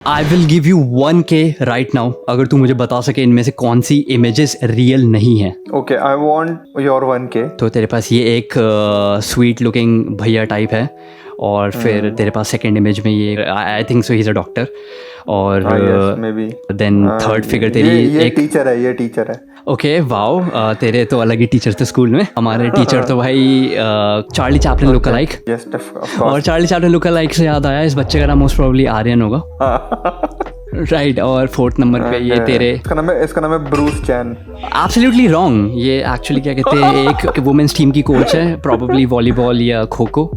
I will give you 1K right now अगर तू मुझे बता सके इनमें से कौन सी इमेजेस रियल नहीं है। Okay, I want your 1K। तो तेरे पास ये एक स्वीट लुकिंग भैया टाइप है और फिर तेरे पास सेकंड इमेज में ये I think so he is a doctor और देन थर्ड फिगर तेरी ये एक टीचर है। ओके वाओ, तेरे तो अलग ही टीचर थे स्कूल में। हमारे टीचर तो भाई चार्ली चैपलिन लुक अलाइक। और चार्ली चैपलिन लुक अलाइक से याद आया इस बच्चे का नाम मोस्ट प्रोबेबली आर्यन होगा। राइट और फोर्थ नंबर पे ये तेरे इसका नाम है ब्रूस चैन। Absolutely wrong. ये एक्चुअली क्या कहते हैं एक वुमेन्स टीम की कोच है, प्रॉबेबली वॉलीबॉल या खो खो,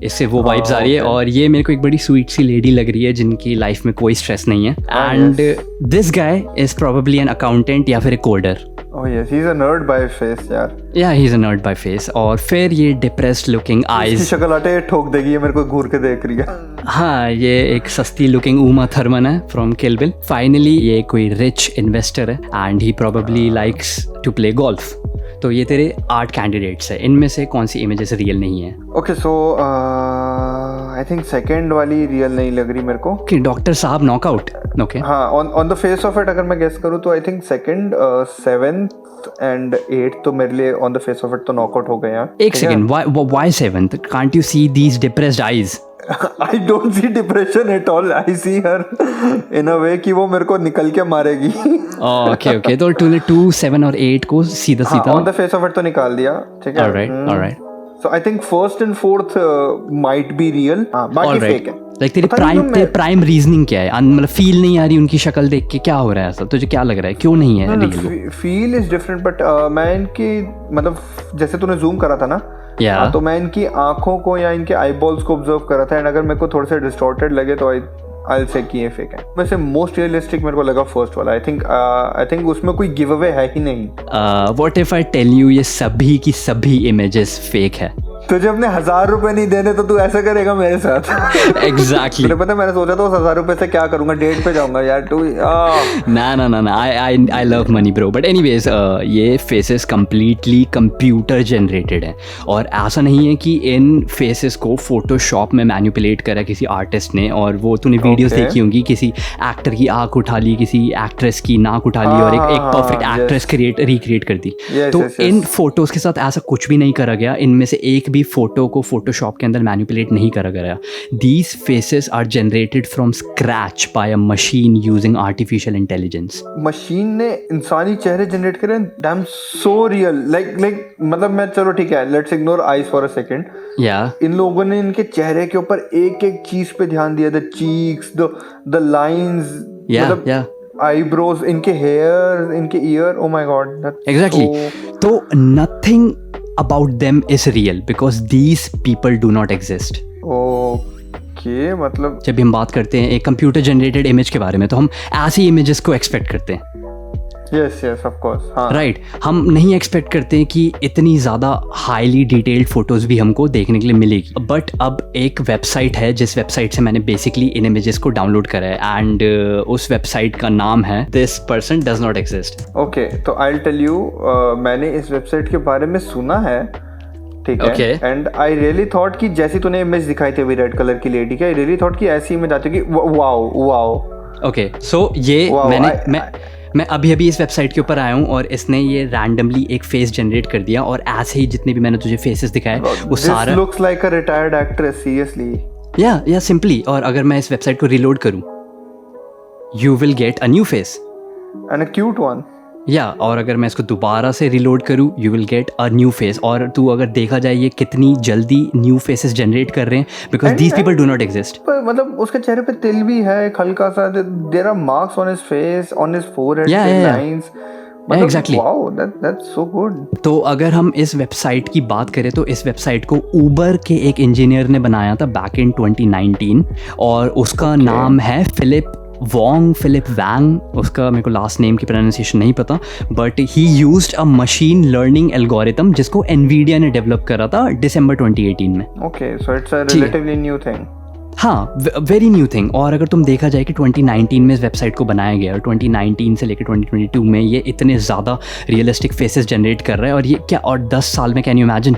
इससे वो वाइब्स आ रही है। और ये मेरे को एक बड़ी स्वीट सी लेडी लग रही है जिनकी लाइफ में कोई स्ट्रेस नहीं है। And this guy is probably an accountant या फिर एक coder. Oh yes, he's a nerd by face यार। Yeah, he's a nerd by face। और फिर ये डिप्रेस्ड लुकिंग आईज। इसकी शक्ल आटे ठोक देगी, ये मेरे को घूर के देख रही है। हाँ, ये एक सस्ती लुकिंग उमा थर्मन है फ्रॉम किल बिल। फाइनली ये कोई रिच इन्वेस्टर है and he probably likes to play golf. तो ये तेरे 8 कैंडिडेट्स है, इनमें से कौन सी इमेजेस रियल नहीं है? Okay so I think second वाली रियल नहीं लग रही मेरे को कि डॉक्टर साहब नॉकआउट। ओके हाँ, on the face of it अगर मैं गेस करूँ तो I think second, 7th and 8th तो मेरे लिए on the face of it तो नॉकआउट हो गए हैं। एक second, why 7th? Can't you see these depressed eyes? I don't see depression at all. I see her in a way कि वो मेरे को निकल के मारेगी। ओके तो तूने 2, 7 और 8 को सीधा on the face of it तो निकाल दिया, ठीक है। Alright. So I think first and fourth might be real. बाकी fake है। Like तेरी प्राइम रीजनिंग क्या है? मतलब फील नहीं आ रही उनकी शक्ल देख के, क्या हो रहा है ऐसा? तुझे क्या लग रहा है क्यों नहीं है real? Feel is different but मैं इनकी मतलब जैसे तूने जूम करा था ना, तो मैं इनकी आंखों को या इनके आईबॉल्स को ऑब्जर्व कर रहा था एंड अगर मेरे को थोड़े से डिस्टॉर्टेड लगे तो I'll say कि ये फेक है। वैसे मोस्ट रियलिस्टिक मेरे को लगा फर्स्ट वाला। आई थिंक उसमें कोई गिव अवे है ही नहीं। What if I tell you ये सभी की सभी इमेजेस फेक है? तुझे अपने 1000 रुपए नहीं देने तो तू ऐसा करेगा मेरे साथ? एग्जैक्टली। तुझे पता है मैंने सोचा था उस 1000 रुपए से क्या करूंगा, डेट पे जाऊंगा यार तू। ना I love money bro. But anyways ये फेसेस कंप्लीटली कंप्यूटर जनरेटेड है और ऐसा नहीं है कि इन फेसेस को फोटोशॉप में मैनिपुलेट करा किसी आर्टिस्ट ने। और वो तूने वीडियोस देखी होंगी, किसी एक्टर की आंख उठा ली, किसी एक्ट्रेस की नाक उठा ली और एक परफेक्ट एक्ट्रेस रिक्रिएट कर दी। तो इन फोटोज के साथ ऐसा कुछ भी नहीं करा गया। इनमें से एक भी फोटो को फोटोशॉप के अंदर मैनिपुलेट नहीं करा गया। These faces are generated from scratch by a machine using artificial intelligence. Machine ने इंसानी चेहरे जनरेट करे, डैम सो रियल। लाइक मतलब मैं, चलो ठीक है, let's ignore eyes for a second. इन लोगों ने इनके चेहरे के ऊपर एक एक चीज पे ध्यान दिया, the cheeks, the lines, eyebrows, इनके हेयर, इनके year. Oh my God, exactly. तो nothing about them is real because these people do not exist. Okay, मतलब जब हम बात करते हैं एक कंप्यूटर जनरेटेड इमेज के बारे में तो हम ऐसी इमेजेस को एक्सपेक्ट करते हैं। यस ऑफ कोर्स, हाँ राइट। हम नहीं एक्सपेक्ट करते हैं कि इतनी ज़्यादा हाईली डिटेल्ड फोटोज़ भी हमको देखने के लिए मिलेगी। बट अब एक वेबसाइट है जिस वेबसाइट से मैंने बेसिकली इन इमेजेस को डाउनलोड करा है एंड उस वेबसाइट का नाम है this person does not exist. Okay, तो आई विल टेल यू, मैंने इस वेबसाइट के बारे में सुना है, ठीक है। एंड आई रियली थॉट कि जैसी तूने इमेज दिखाई थी अभी रेड कलर की लेडी की, आई रियली थॉट कि ऐसी इमेज आती है कि वाओ। ओके सो ये मैं अभी इस वेबसाइट के ऊपर आया हूँ और इसने ये रैंडमली एक फेस जनरेट कर दिया और ऐसे ही जितने भी मैंने तुझे फेसेस दिखाए वो सारा this looks like a retired actress, seriously. या सिंपली। और अगर मैं इस वेबसाइट को रीलोड करूँ, you will get a new face and a cute one. और अगर मैं इसको दोबारा से रिलोड करूँ, you will get a new face. और तू अगर देखा जाए ये कितनी जल्दी न्यू फेसेस जनरेट कर रहे हैं because these people do not exist. मतलब उसके चेहरे पे तिल भी है एक हल्का सा, there are marks on his face, on his forehead, lines. Exactly, wow, that's so good. तो अगर हम इस वेबसाइट की बात करें तो इस वेबसाइट को उबर के एक इंजीनियर ने बनाया था बैक इन 2019 और उसका नाम है फिलिप वैंग। उसका मेरे को लास्ट नेम की प्रोनाउंसिएशन नहीं पता, but he used a machine learning algorithm जिसको एनवीडिया ने डेवलप करा था दिसंबर 2018 में। Okay, so it's a relatively new thing. हाँ, वेरी न्यू थिंग। और अगर तुम देखा जाए कि 2019 में इस वेबसाइट को बनाया गया और 2019 से लेकर 2022 में ये इतने ज़्यादा रियलिस्टिक फेसेस जनरेट कर रहा है, और ये क्या, और 10 साल में कैन यू इमेजिन,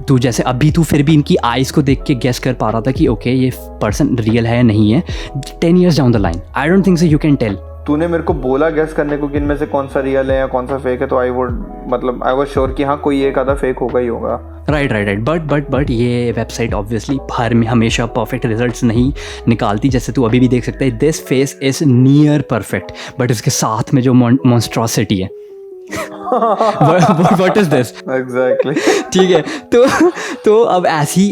तू जैसे अभी तू फिर भी इनकी आइज़ को देख के गेस कर पा रहा था कि ओके ये पर्सन रियल है या नहीं है। 10 years down the line I don't think so you can tell. तूने मेरे को बोला गेस करने को कि इनमें से कौन सा रियल है या कौन सा फेक है, तो आई वाज श्योर कि हाँ कोई एक आधा फेक होगा ही होगा। राइट। बट ये वेबसाइट ऑब्वियसली हमेशा परफेक्ट रिजल्ट्स नहीं निकालती, जैसे तू अभी भी देख सकता है this face is near perfect, but इसके साथ में जो मॉन्स्ट्रोसिटी है What is this? Exactly. ठीक है, तो अब ऐसी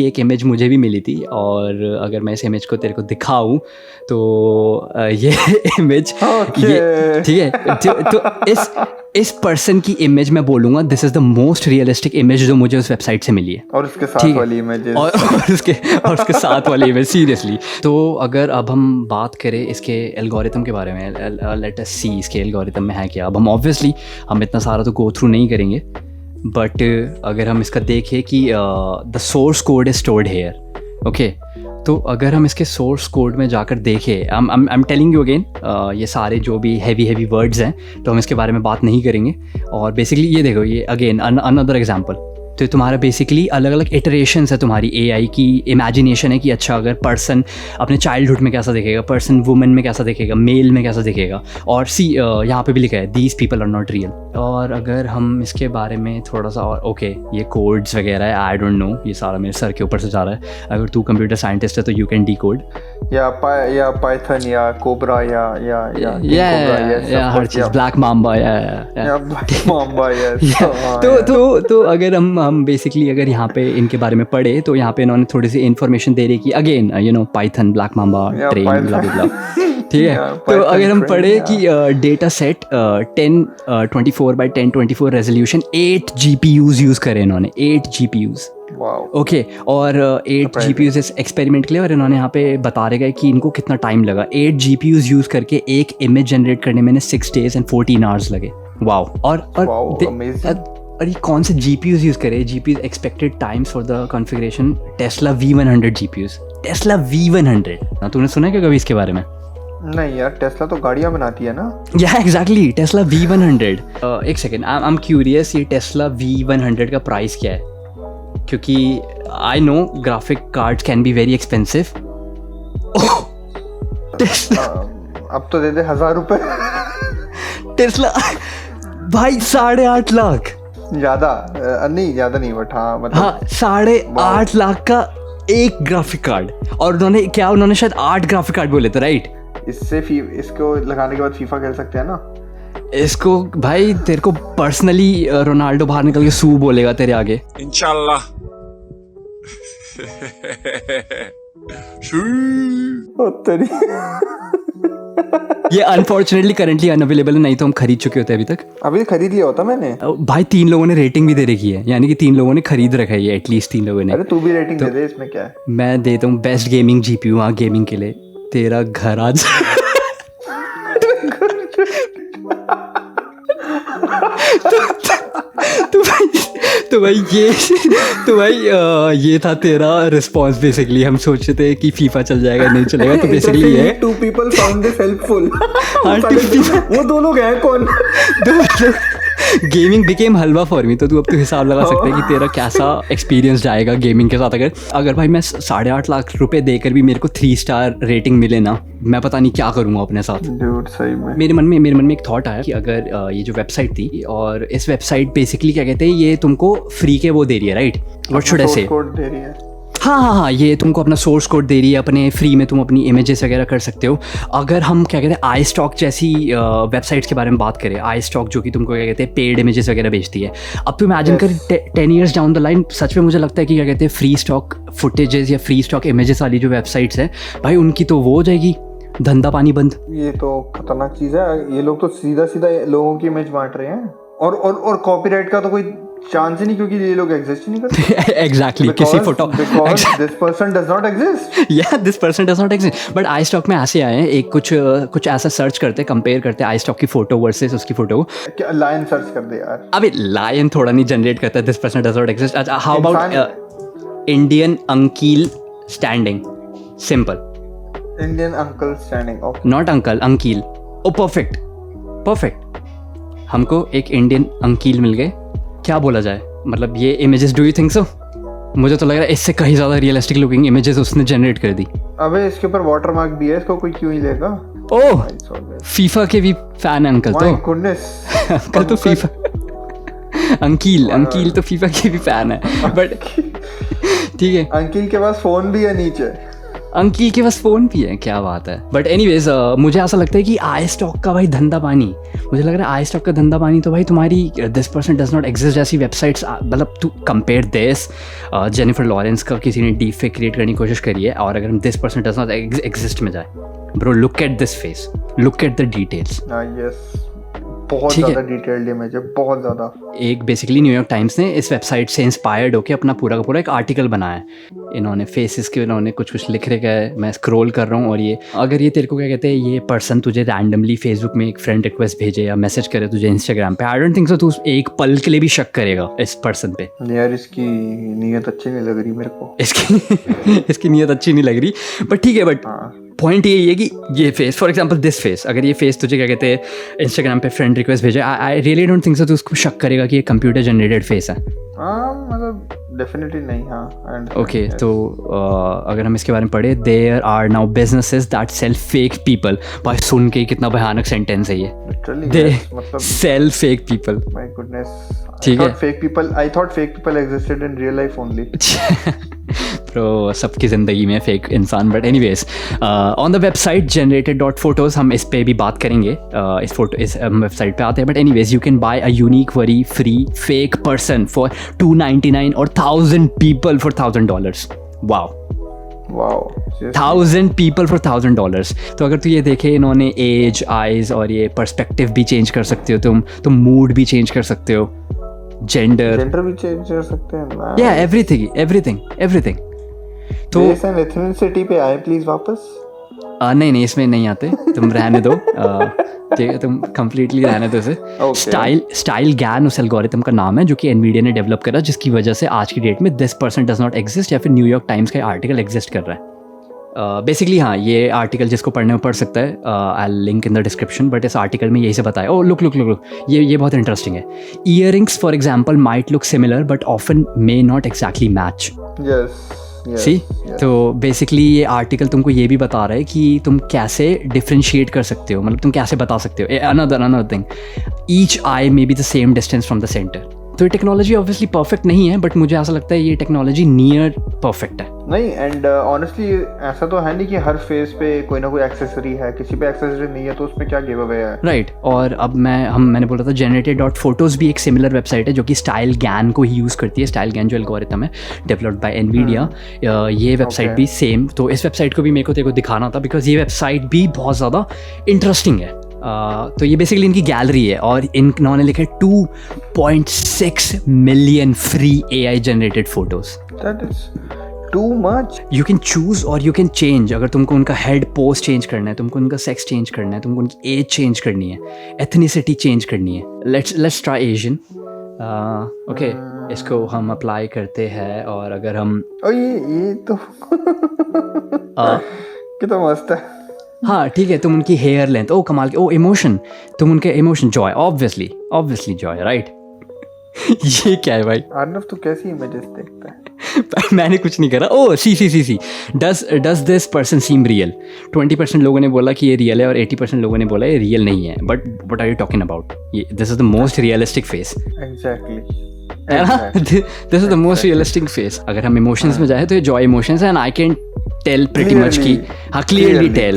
एक इमेज मुझे भी मिली थी, और अगर मैं इस इमेज को तेरे को दिखाऊं तो ये इमेज ठीक है, तो इस पर्सन की इमेज मैं बोलूँगा this is the most realistic image जो मुझे उस वेबसाइट से मिली है। और उसके साथ वाली इमेज और उसके साथ वाली इमेज सीरियसली। तो अगर अब हम बात करें इसके एल्गोरिथम के बारे में, लेट अस सी इसके एल्गोरिथम में है क्या। अब हम इतना सारा तो गो थ्रू नहीं करेंगे, बट अगर हम इसका देखें कि the source code is stored here, okay. तो अगर हम इसके सोर्स कोड में जाकर देखें, I am telling you again, ये सारे जो भी हैवी वर्ड्स हैं तो हम इसके बारे में बात नहीं करेंगे। और बेसिकली ये देखो, ये अगेन अनदर एग्जांपल, तो तुम्हारा बेसिकली अलग अलग इटरेशंस है तुम्हारी एआई की इमेजिनेशन है कि अच्छा अगर पर्सन अपने चाइल्डहुड में कैसा दिखेगा, पर्सन वुमेन में कैसा दिखेगा, मेल में कैसा दिखेगा। और सी यहाँ पे भी लिखा है these people are not real. और अगर हम इसके बारे में थोड़ा सा और, ओके ये कोड्स वगैरह है, आई डोंट नो, ये सारा मेरे सर के ऊपर से जा रहा है। अगर तू कंप्यूटर साइंटिस्ट है तो यू कैन डी कोड या पाइथन या कोबरा या हर चीज़, ब्लैक माम्बा या ब्लैक माम्बा तो अगर हम बेसिकली अगर यहाँ पे इनके बारे में पढ़े तो यहाँ पे इन्होंने थोड़ी सी इन्फॉर्मेशन दे रही कि again you know Python, black mamba, train, blah blah, ठीक है। तो अगर हम पढ़े कि data set 1024x1024 resolution 8 GPUs use करे इन्होंने, 8 GPUs, ओके। और 8 GPUs इस एक्सपेरिमेंट के लिए, और इन्होंने यहाँ पे बता रहे कि इनको कितना टाइम लगा। 8 GPUs यूज़ करके एक इमेज जनरेट करने में 6 days and 14 hours लगे। वाओ। और ये कौन से GPUs यूज़ करे? GPUs expected times for the configuration Tesla V100 GPUs, Tesla V100। ना तूने सुना है क्या कभी इसके बारे में? नहीं यार, टेस्ला तो गाड़ियाँ बनाती है ना। या एग्जैक्टली, टेस्ला V100। एक सेकेंड, आई एम क्यूरियस, ये टेस्ला V100 का प्राइस क्या है? क्योंकि I know graphic cards can be very expensive. अब तो दे दे 1000 रुपए। टेस्ला भाई 8.5 लाख। ज्यादा नहीं बट हाँ मतलब, हाँ 8.5 लाख का एक ग्राफिक कार्ड। और उन्होंने शायद 8 ग्राफिक कार्ड बोले थे, राइट? इसको लगाने के बाद फीफा खेल सकते हैं ना। इसको भाई तेरे को पर्सनली रोनाल्डो बाहर निकल के सू बोलेगा तेरे आगे, इंशाल्लाह। ये अनफॉर्चुनेटली करंटली अनअवेलेबल है, नहीं तो हम खरीद चुके होते अभी तक। अभी खरीद लिया होता मैंने भाई। 3 लोगों ने रेटिंग भी दे रखी है, यानी कि 3 लोगों ने खरीद रखा है ये, एटलीस्ट 3 लोगों ने। अरे तू भी रेटिंग दे दे, इसमें क्या है। मैं देता हूँ बेस्ट गेमिंग GPU, हाँ गेमिंग के लिए। तेरा घर आज तो भाई ये था तेरा रिस्पॉन्स। बेसिकली हम सोचे थे कि फीफा चल जाएगा, नहीं चलेगा, तो बेसिकली ये 2 people found this helpful। वो 2 लोग हैं कौन? Gaming became halwa for me. तो तू अब तो हिसाब लगा सकता है कि तेरा कैसा एक्सपीरियंस जाएगा गेमिंग के साथ। अगर भाई मैं 8.5 लाख रुपए देकर भी मेरे को 3 स्टार रेटिंग मिले ना, मैं पता नहीं क्या करूँगा अपने साथ। सही में मेरे मन में एक थॉट आया कि अगर ये जो वेबसाइट थी, और इस वेबसाइट बेसिकली क्या कहते हैं, ये तुमको फ्री के वो दे रही है, राइट? व्हाट शुड आई से? हाँ, ये तुमको अपना सोर्स कोड दे रही है, अपने फ्री में तुम अपनी इमेजेस वगैरह कर सकते हो। अगर हम क्या कहते हैं आई स्टॉक जैसी वेबसाइट्स के बारे में बात करें, आई स्टॉक जो कि तुमको क्या कहते हैं पेड इमेजेस वगैरह बेचती है। अब तो इमेजिन कर 10 years डाउन द लाइन, सच में मुझे लगता है कि क्या कहते हैं फ्री स्टॉक फुटेजेस या फ्री स्टॉक इमेजेस वाली जो वेबसाइट्स हैं भाई, उनकी तो वो हो जाएगी धंधा पानी बंद। ये तो खतरनाक चीज़ है। ये लोग तो सीधा लोगों की इमेज बांट रहे हैं, और कॉपीराइट का तो कोई चांस ही नहीं, क्योंकि ये लोग एग्जिस्ट ही नहीं करते। एग्जैक्टली, किसी photo this person does not exist. या this person does not exist. But iStock में ऐसे आए हैं, एक कुछ ऐसा सर्च करते, कंपेयर करते आई स्टॉक की फोटो वर्सेस उसकी फोटो। क्या लायन सर्च कर दे यार। अबे लायन थोड़ा नहीं जनरेट करता this person does not exist. How about Indian uncle standing, simple. Indian uncle standing. Okay. Not uncle, uncle. Oh perfect, perfect. हमको एक इंडियन अंकील मिल गए. क्या बोला जाए, मतलब ये images, do you think so? मुझे तो लग रहा है इससे कहीं ज़्यादा रियलिस्टिक लुकिंग इमेजेस उसने जनरेट कर दी. अबे इसके ऊपर वाटरमार्क भी है, इसको कोई क्यों ही लेगा? ओह, फीफा के भी फैन है अंकल तो. अंकल तो फीफा, अंकील तो फीफा के भी फैन है. बट ठीक है, अंकील के पास फोन भी है नीचे. अंकील के पास फोन भी है, क्या बात है. बट एनीवेज, मुझे ऐसा लगता है कि आई स्टॉक का भाई धंधा पानी, मुझे लग रहा है आई स्टॉक का धंधा पानी तो भाई तुम्हारी this person does not exist जैसी वेबसाइट्स, मतलब to compare this Jennifer Lawrence का किसी ने डीप फेक क्रिएट करने की कोशिश करी है, और अगर हम this person does not exist में जाए, bro look at this face, look at the details. Yes, बहुत ज़्यादा डिटेल्ड इमेज है, बहुत ज़्यादा. एक बेसिकली न्यूयॉर्क टाइम्स ने इस वेबसाइट से इंस्पायर्ड होकर अपना पूरा का पूरा एक आर्टिकल बनाया है. इन्होंने फेसेस के इन्होंने कुछ लिख रखा है. मैं स्क्रॉल कर रहा हूँ, और ये अगर ये तेरे को क्या कहते हैं, ये पर्सन तुझे रैंडमली फेसबुक में एक फ्रेंड रिक्वेस्ट भेजे या मैसेज करे तुझे इंस्टाग्राम पे, आई डोंट थिंक सो तू एक पल के लिए भी शक करेगा इस पर्सन पे. यार इसकी नीयत अच्छी नहीं लग रही मेरे को. इसकी नीयत अच्छी नहीं लग रही, बट ठीक है. बट पॉइंट यही है कि ये face, for example this face, अगर ये फेस तुझे क्या कहते हैं इंस्टाग्राम पे फ्रेंड रिक्वेस्ट भेजे, आई रियली डोंट थिंक सो तू उसको शक करेगा कि ये कंप्यूटर जनरेटेड फेस है. मतलब डेफिनेटली नहीं. हाँ, ओके. तो अगर हम इसके बारे में पढ़े, there are now businesses that sell fake people. भाई सुन के कितना भयानक सेंटेंस है ये, they sell fake people. My goodness. ठीक है, fake people, I thought fake people existed in real life only. तो सबकी ज़िंदगी में फेक इंसान. But anyways, on the website generated.photos, हम इस पे भी बात करेंगे. इस वेबसाइट पे आते हैं. But anyways, you can buy a unique worry free fake person for $299 और 1000 people for $1000. Wow, 1000 people for $1000. तो अगर तू ये देखे, इन्होंने एज, आइज और ये पर्सपेक्टिव भी चेंज कर सकते हो तुम मूड भी चेंज कर सकते हो, जेंडर भी चेंज कर सकते हैं. या एवरीथिंग. तो रेस एंड एथनिसिटी पे आए प्लीज वापस. नहीं इसमें नहीं आते, तुम रहने दो. ठीक है, तुम कंप्लीटली रहने दो इसे. स्टाइल गैन उस एल्गोरिथम का नाम है जो कि एनवीडिया ने डेवलप करा, जिसकी वजह से आज की डेट में this person does not exist या फिर न्यूयॉर्क टाइम्स का आर्टिकल एग्जिस्ट कर रहा है. बेसिकली हाँ, ये आर्टिकल जिसको पढ़ने में पढ़ सकता है, I link in the description. But इस आर्टिकल में यही से बताया. ओ लुक, ये बहुत इंटरेस्टिंग है. Earrings for example might look similar but often may not exactly match. See, तो बेसिकली ये आर्टिकल तुमको ये भी बता रहा है कि तुम कैसे डिफ्रेंशिएट कर सकते हो, मतलब तुम कैसे बता सकते हो. Another thing, each I may be the same distance from the centre. तो ये टेक्नोलॉजी ऑब्वियसली परफेक्ट नहीं है, बट मुझे ऐसा लगता है ये टेक्नोलॉजी नियर परफेक्ट है. नहीं, एंड ऑनेस्टली ऐसा तो है नहीं कि हर फेस पे कोई ना कोई एक्सेसरी है. किसी पे एक्सेसरी नहीं है तो उसमें क्या गिव अवे है, राइट. और अब मैंने बोला था generated.photos भी एक सिमिलर वेबसाइट है जो कि स्टाइल गैन को ही यूज़ करती है. स्टाइल गैन जो एल्गोरिथम है डेवलप्ड बाय एनवीडिया, ये वेबसाइट भी सेम. तो इस वेबसाइट को भी मेरे को तेरे को दिखाना था बिकॉज ये वेबसाइट भी बहुत ज़्यादा इंटरेस्टिंग है. तो ये बेसिकली इनकी गैलरी है, और इन्होंने लिखे 2.6 million free AI generated photos. That is too much. You can choose और यू कैन चेंज. अगर तुमको उनका हेड पोज चेंज करना है, तुमको उनका सेक्स चेंज करना है, तुमको उनकी एज चेंज करनी है, एथनिसिटी चेंज करनी है. Let's try Asian. ओके, इसको हम अप्लाई करते हैं. और अगर हम ये तो कितना मस्त है. हाँ ठीक है, तुम उनकी हेयर लेंथ, ओ कमाल की, ओ इमोशन, तुम उनके emotion, Joy, obviously Joy, right. ये क्या है भाई? अर्नव तू कैसी इमेजेस देखता है? मैंने कुछ नहीं करा. Oh see does this person seem real. 20% लोगों ने बोला कि ये रियल है और 80% लोगों ने बोला ये रियल नहीं है. But what are you talking about? This is the most realistic face. Exactly. This is the most realistic face. अगर हम इमोशंस में जाए तो ये जॉय इमोशंस है, and I can tell pretty much की, हाँ क्लियरली टेल,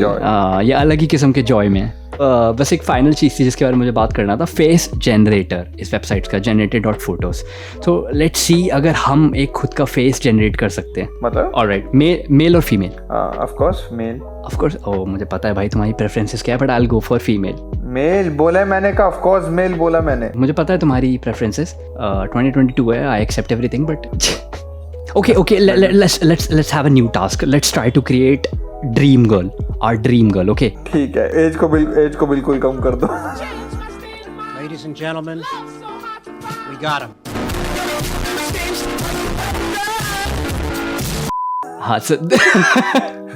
ये अलग ही किस्म के जॉय में है. बस एक फाइनल चीज़ थी जिसके बारे में मुझे बात करना था, फेस जनरेटर इस वेबसाइट का generated.photos. तो लेट्स सी अगर हम एक खुद का फेस जनरेट कर सकते हैं, मतलब ऑलराइट, मेल और female. Of course male. Of course. Oh मुझे पता है भाई तुम्हारी प्रेफरेंसेस क्या है, but I will go for female. Male बोला है मैंने, का ऑफ कोर्स मेल बोला मैंने. मुझे पता है तुम्हारी प्रेफरेंसेस. 2022 है, I accept everything, but okay, let's have a new task. Let's try to create dream girl, our dream girl. Okay, ठीक है. एज को बिल्कुल कम कर दो. Ladies and gentlemen, we got him. हाँ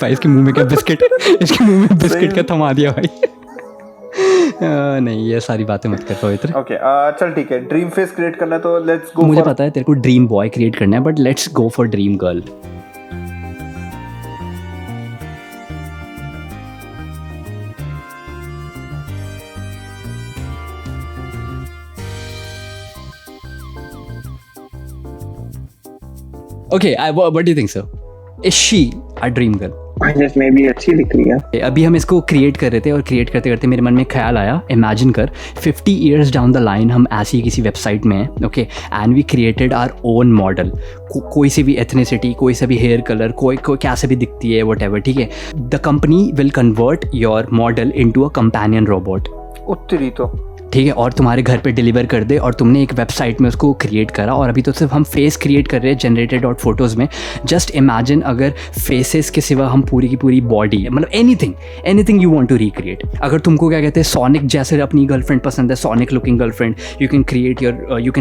भाई इसके मुंह में क्या बिस्किट, इसके मुंह में बिस्किट का थमा दिया भाई। नहीं ये सारी बातें मत कर पवित्र। ओके चल ठीक है, ड्रीम फेस क्रिएट करना है तो लेट्स गो। मुझे पता है तेरे को ड्रीम बॉय क्रिएट करना है, but let's go for dream girl. Okay, what do you think, sir? Is she a dream girl? Yes, maybe अच्छी दिख रही है। अभी हम इसको क्रिएट कर रहे थे और क्रिएट करते करते मेरे मन में ख्याल आया, इमेजिन कर 50 ईयर्स डाउन द लाइन हम ऐसी किसी वेबसाइट में हैं, okay, and we created our own model. कोई सी भी एथनिसिटी, कोई सा भी हेयर कलर, कोई कैसे भी दिखती है, वट एवर, ठीक है। The company will convert your model into a companion robot. उत्तरी तो ठीक है, और तुम्हारे घर पे डिलीवर कर दे, और तुमने एक वेबसाइट में उसको क्रिएट करा, और अभी तो सिर्फ हम फेस क्रिएट कर रहे हैं जनरेटेड डॉट फोटोज़ में। जस्ट इमेजिन अगर फेसेस के सिवा हम पूरी की पूरी बॉडी, मतलब anything you want to recreate. अगर तुमको क्या कहते हैं सोनिक जैसे अपनी गर्लफ्रेंड पसंद है, sonic looking girlfriend, you can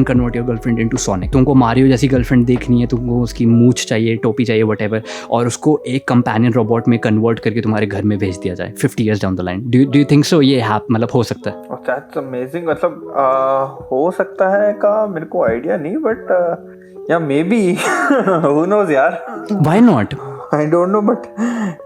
convert your girlfriend into sonic. तुमको मारियो जैसी गर्लफ्रेंड देखनी है, तुमको उसकी मूंछ चाहिए, टोपी चाहिए, वट और उसको एक कंपेनियन रोबोट में कन्वर्ट करके तुम्हारे घर में भेज दिया जाए 50 years down the line. Do you think so ये मतलब हो सकता है? मतलब हो सकता है का मेरे को आइडिया नहीं, बट या मे बी हु नोज यार, why not, I don't know. But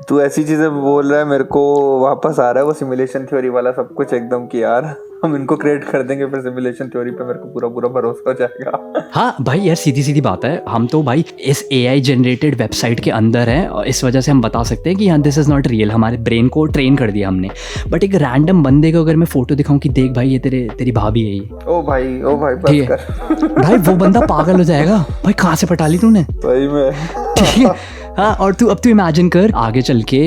तू ऐसी चीजें बोल रहा है, मेरे को वापस आ रहा है वो सिमुलेशन थ्योरी वाला सब कुछ एकदम कि यार हम इनको क्रिएट कर देंगे, फिर सिमुलेशन थ्योरी पे मेरे को पूरा भरोसा हो जाएगा। हाँ भाई यार, सीधी बात है, हम तो भाई इस AI जनरेटेड वेबसाइट के अंदर है, और इस वजह से हम बता सकते हैं कि हाँ दिस इज़ नॉट रियल। हमारे ब्रेन को ट्रेन कर दिया हमने। बट एक रैंडम बंदे को अगर मैं फोटो दिखाऊं कि देख भाई ये तेरी भाभी है ये, ओ भाई बस कर भाई वो बंदा पागल हो जाएगा। भाई कहाँ से पटा ली तूने? भाई मैं ठीक है। हाँ, और अब तू इमेजिन कर आगे चल के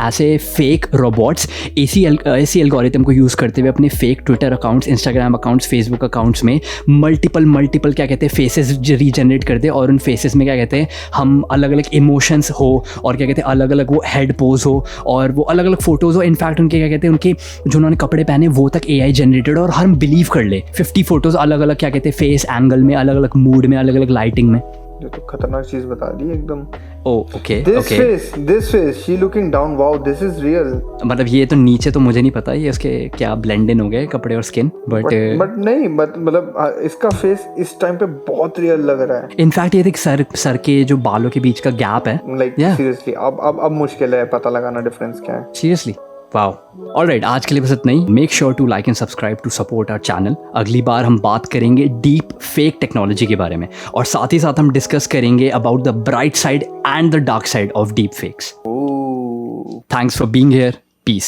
ऐसे फेक रोबोट्स ऐसी एल्गोरिथम को यूज़ करते हुए अपने fake Twitter accounts, Instagram accounts, Facebook accounts में मल्टीपल क्या कहते हैं फेसेस रीजनरेट कर दे, और उन फेसेस में क्या कहते हैं हम अलग अलग इमोशंस हो, और क्या कहते हैं अलग अलग वो हेड पोज हो, और वो अलग अलग फोटोज़ हो। इनफैक्ट उनके क्या कहते हैं उनके जो उन्होंने कपड़े पहने वो तक AI जनरेटेड, और हम बिलीव कर ले 50 फोटोज़ अलग अलग क्या कहते हैं फेस एंगल में, अलग अलग मूड में, अलग अलग लाइटिंग में। ये तो खतरनाक चीज बता दी एकदम। Okay this face she looking down, wow this is real. मतलब ये तो नीचे तो मुझे नहीं पता ये उसके क्या ब्लेंड इन हो गए कपड़े और स्किन, बट नहीं मतलब इसका फेस इस टाइम पे बहुत रियल लग रहा है। इनफैक्ट ये देख सर के जो बालों के बीच का गैप है, लाइक सीरियसली अब मुश्किल है पता लगाना डिफरेंस क्या है। Seriously wow. ऑलराइट, आज के लिए बस इतना ही। Make sure to like and subscribe to support our channel. अगली बार हम बात करेंगे डीप फेक टेक्नोलॉजी के बारे में, और साथ ही साथ हम डिस्कस करेंगे about the bright side and the dark side of deep fakes. Thanks for being here. Piece.